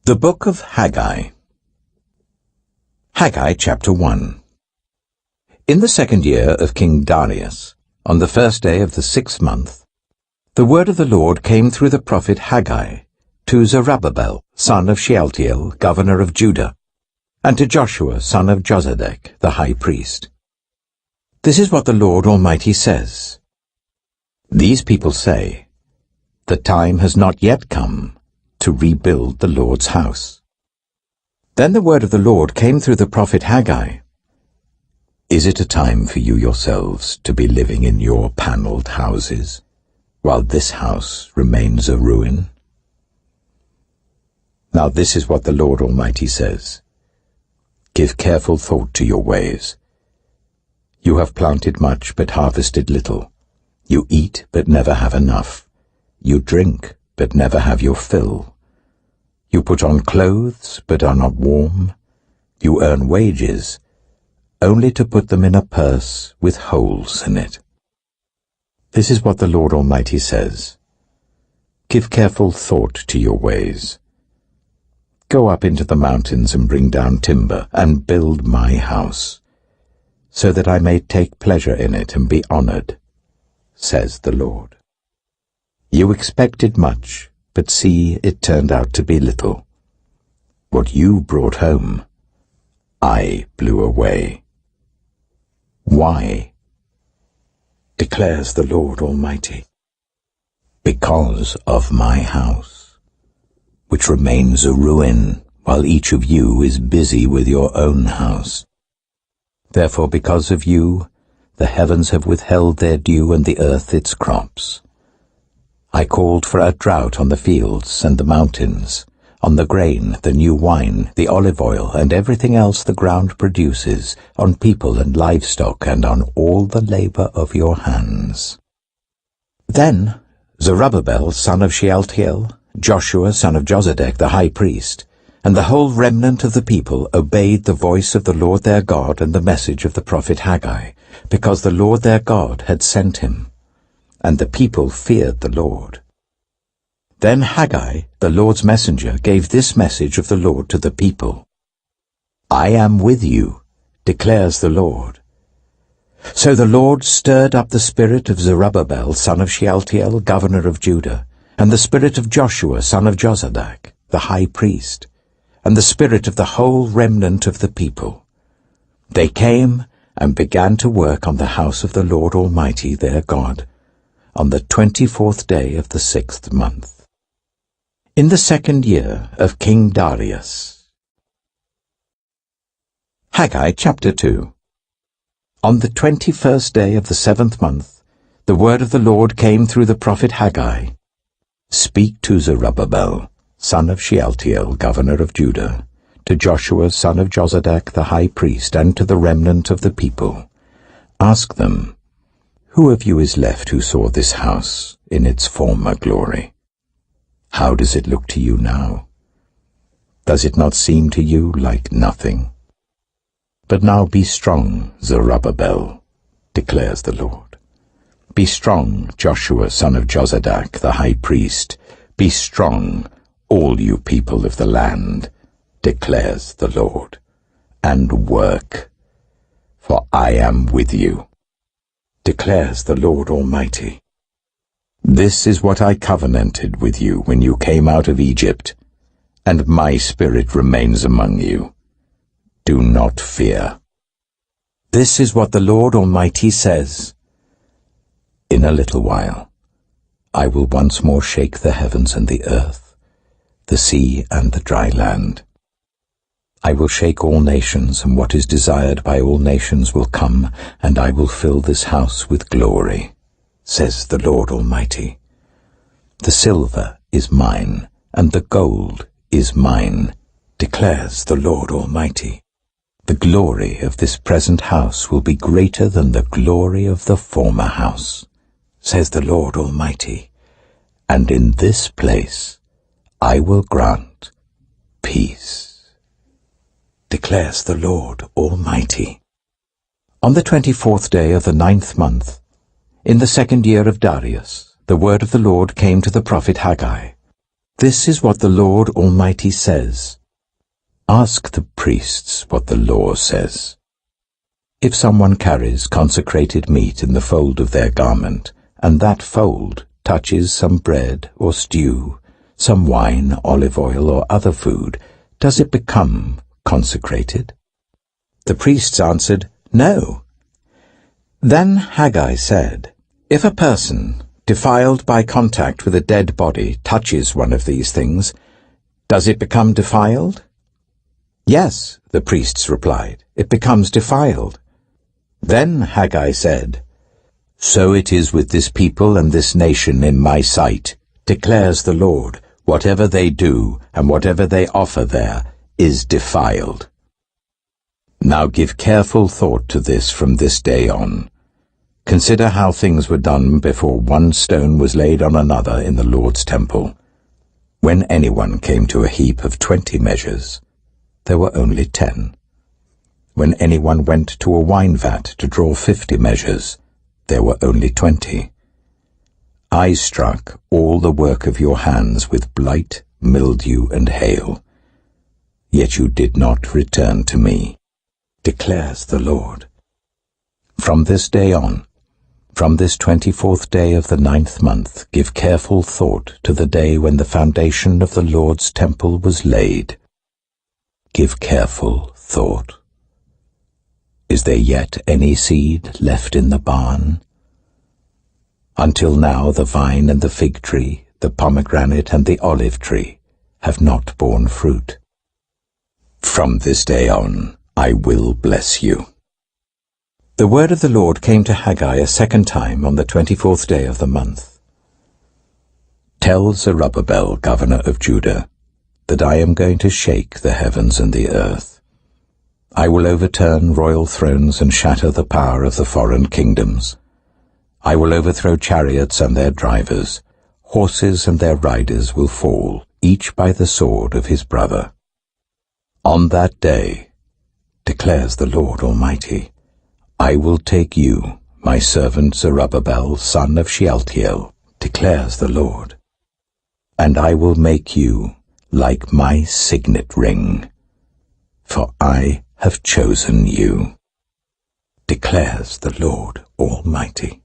The Book of Haggai. Haggai chapter 1. In the 2nd year of King Darius, on the 1st day of the 6th month, the word of the Lord came through the prophet Haggai to Zerubbabel, son of Shealtiel, governor of Judah, and to Joshua, son of Jozadak, the high priest. This is what the Lord Almighty says. These people say, "The time has not yet come to rebuild the Lord's house." Then the word of the Lord came through the prophet Haggai. Is it a time for you yourselves to be living in your panelled houses, while this house remains a ruin? Now this is what the Lord Almighty says. Give careful thought to your ways. You have planted much but harvested little. You eat but never have enough. You drink but never have your fill. You put on clothes but are not warm. You earn wages only to put them in a purse with holes in it. This is what the Lord Almighty says. Give careful thought to your ways. Go up into the mountains and bring down timber and build my house, so that I may take pleasure in it and be honored, says the Lord. You expected much, but see, it turned out to be little. What you brought home, I blew away. Why? Declares the Lord Almighty. Because of my house, which remains a ruin, while each of you is busy with your own house. Therefore, because of you, the heavens have withheld their dew and the earth its crops. I called for a drought on the fields and the mountains, on the grain, the new wine, the olive oil, and everything else the ground produces, on people and livestock, and on all the labor of your hands. Then Zerubbabel, son of Shealtiel, Joshua, son of Jozadak, the high priest, and the whole remnant of the people obeyed the voice of the Lord their God and the message of the prophet Haggai, because the Lord their God had sent him. And the people feared the Lord. Then Haggai, the Lord's messenger, gave this message of the Lord to the people. I am with you, declares the Lord. So the Lord stirred up the spirit of Zerubbabel, son of Shealtiel, governor of Judah, and the spirit of Joshua, son of Jozadak, the high priest, and the spirit of the whole remnant of the people. They came and began to work on the house of the Lord Almighty their God, on the 24th day of the 6th month, in the 2nd year of King Darius. Haggai chapter 2. On the 21st day of the 7th month, the word of the Lord came through the prophet Haggai. Speak to Zerubbabel, son of Shealtiel, governor of Judah, to Joshua, son of Jozadak, the high priest, and to the remnant of the people. Ask them, who of you is left who saw this house in its former glory? How does it look to you now? Does it not seem to you like nothing? But now be strong, Zerubbabel, declares the Lord. Be strong, Joshua, son of Jozadak, the high priest. Be strong, all you people of the land, declares the Lord, and work, for I am with you, declares the Lord Almighty. This is what I covenanted with you when you came out of Egypt, and my spirit remains among you. Do not fear. This is what the Lord Almighty says. In a little while, I will once more shake the heavens and the earth, the sea and the dry land. I will shake all nations, and what is desired by all nations will come, and I will fill this house with glory, says the Lord Almighty. The silver is mine, and the gold is mine, declares the Lord Almighty. The glory of this present house will be greater than the glory of the former house, says the Lord Almighty. And in this place I will grant peace, declares the Lord Almighty. On the 24th day of the 9th month, in the 2nd year of Darius, the word of the Lord came to the prophet Haggai. This is what the Lord Almighty says. Ask the priests what the law says. If someone carries consecrated meat in the fold of their garment, and that fold touches some bread or stew, some wine, olive oil, or other food, does it become consecrated? The priests answered, No. Then Haggai said, If a person, defiled by contact with a dead body, touches one of these things, does it become defiled? Yes, the priests replied, it becomes defiled. Then Haggai said, So it is with this people and this nation in my sight, declares the Lord, whatever they do and whatever they offer there is defiled. Now give careful thought to this from this day on. Consider how things were done before one stone was laid on another in the Lord's temple. When anyone came to a heap of 20 measures, there were only 10. When anyone went to a wine vat to draw 50 measures, there were only 20. I struck all the work of your hands with blight, mildew, and hail. Yet you did not return to me, declares the Lord. From this day on, from this 24th day of the 9th month, give careful thought to the day when the foundation of the Lord's temple was laid. Give careful thought. Is there yet any seed left in the barn? Until now the vine and the fig tree, the pomegranate and the olive tree have not borne fruit. From this day on I will bless you. The word of the Lord came to Haggai a second time on the 24th day of the month. Tell Zerubbabel, governor of Judah, that I am going to shake the heavens and the earth. I will overturn royal thrones and shatter the power of the foreign kingdoms. I will overthrow chariots and their drivers. Horses and their riders will fall, each by the sword of his brother. On that day, declares the Lord Almighty, I will take you, my servant Zerubbabel, son of Shealtiel, declares the Lord, and I will make you like my signet ring, for I have chosen you, declares the Lord Almighty.